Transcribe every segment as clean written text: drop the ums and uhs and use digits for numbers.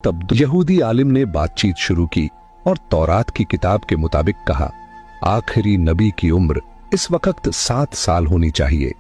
तब यहूदी आलिम ने बातचीत शुरू की और तौरात की किताब के मुताबिक कहा, आखिरी नबी की उम्र इस वक्त 7 साल होनी चाहिए।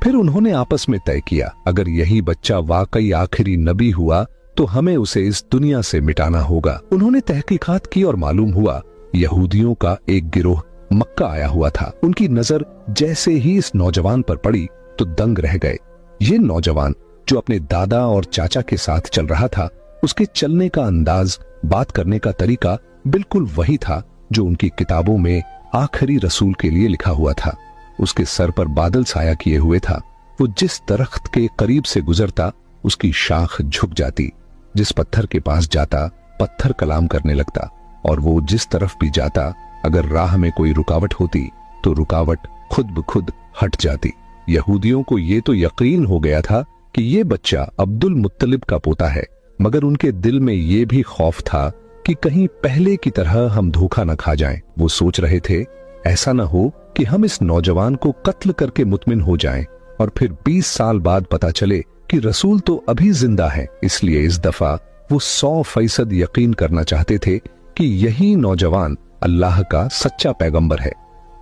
फिर उन्होंने आपस में तय किया, अगर यही बच्चा वाकई आखिरी नबी हुआ तो हमें उसे इस दुनिया से मिटाना होगा। उन्होंने तहकीकात की और मालूम हुआ यहूदियों का एक गिरोह मक्का आया हुआ था। उनकी नजर जैसे ही इस नौजवान पर पड़ी तो दंग रह गए। ये नौजवान जो अपने दादा और चाचा के साथ चल रहा था, उसके चलने का अंदाज, बात करने का तरीका बिल्कुल वही था जो उनकी किताबों में आखिरी रसूल के लिए लिखा हुआ था। उसके सर पर बादल साया किए हुए था। वो जिस दरख्त के करीब से गुजरता उसकी शाख झुक जाती, जिस पत्थर के पास जाता पत्थर कलाम करने लगता, और वो जिस तरफ भी जाता अगर राह में कोई रुकावट होती तो रुकावट खुद ब खुद हट जाती। यहूदियों को ये तो यकीन हो गया था कि ये बच्चा अब्दुल मुत्तलिब का पोता है, मगर उनके दिल में ये भी खौफ था कि कहीं पहले की तरह हम धोखा न खा जाएं। वो सोच रहे थे ऐसा न हो कि हम इस नौजवान को कत्ल करके मुतमिन हो जाएं और फिर 20 साल बाद पता चले कि रसूल तो अभी जिंदा है। इसलिए इस दफा वो 100% यकीन करना चाहते थे कि यही नौजवान अल्लाह का सच्चा पैगंबर है।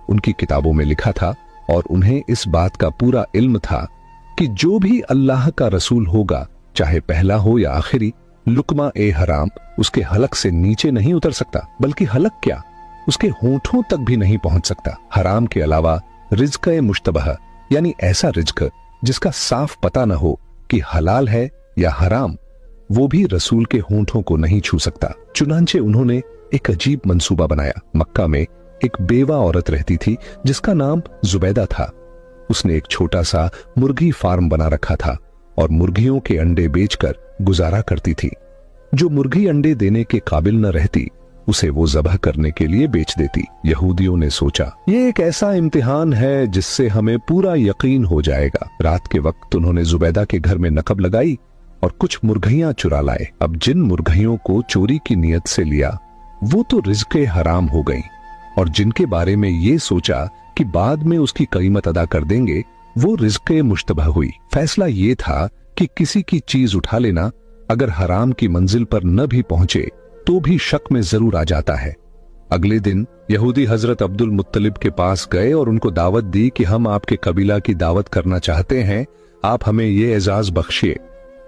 उनकी किताबों में लिखा था और उन्हें इस बात का पूरा इल्म था कि जो भी अल्लाह का रसूल होगा, चाहे पहला हो या आखिरी, लुकमा ए हराम उसके हलक से नीचे नहीं उतर सकता, बल्कि हलक क्या उसके होंठों तक भी नहीं पहुंच सकता। हराम के अलावा रिज्क ए मुश्तबह, यानी ऐसा रिज्क जिसका साफ पता न हो कि हलाल है या हराम, वो भी रसूल के होंठों को नहीं छू सकता। चुनांचे उन्होंने एक अजीब मंसूबा बनाया। मक्का में एक बेवा औरत रहती थी जिसका नाम जुबैदा था। उसने एक छोटा सा मुर्गी फार्म बना रखा था और मुर्गियों के अंडे बेचकर गुजारा करती थी। जो मुर्गी अंडे देने के काबिल न रहती उसे वो ज़बह करने के लिए बेच देती। यहूदियों ने सोचा ये एक ऐसा इम्तिहान है जिससे हमें पूरा यकीन हो जाएगा। रात के वक्त उन्होंने जुबैदा के घर में नकब लगाई और कुछ मुर्गियां चुरा लाए। अब जिन मुर्गियों को चोरी की नीयत से लिया वो तो रिज़्क़े हराम हो गई, और जिनके बारे में ये सोचा कि बाद में उसकी कीमत अदा कर देंगे वो रिज़्क़े मुश्तबह हुई। फैसला ये था कि किसी की चीज उठा लेना अगर हराम की मंजिल पर न भी पहुंचे तो भी शक में जरूर आ जाता है। अगले दिन यहूदी हजरत अब्दुल मुत्तलिब के पास गए और उनको दावत दी कि हम आपके कबीला की दावत करना चाहते हैं, आप हमें ये एजाज बख्शिए।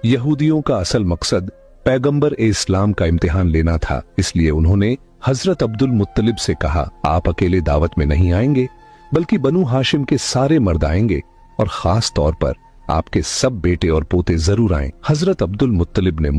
यहूदियों का असल मकसद पैगंबर ए इस्लाम का इम्तिहान लेना था, इसलिए उन्होंने हजरत अब्दुल मुत्तलिब से कहा, आप अकेले दावत में नहीं आएंगे बल्कि बनु हाशिम के सारे मर्द आएंगे और खास तौर पर आपके सब बेटे और पोते जरूर आएं। हजरत अब्दुल मुत्तलिब ने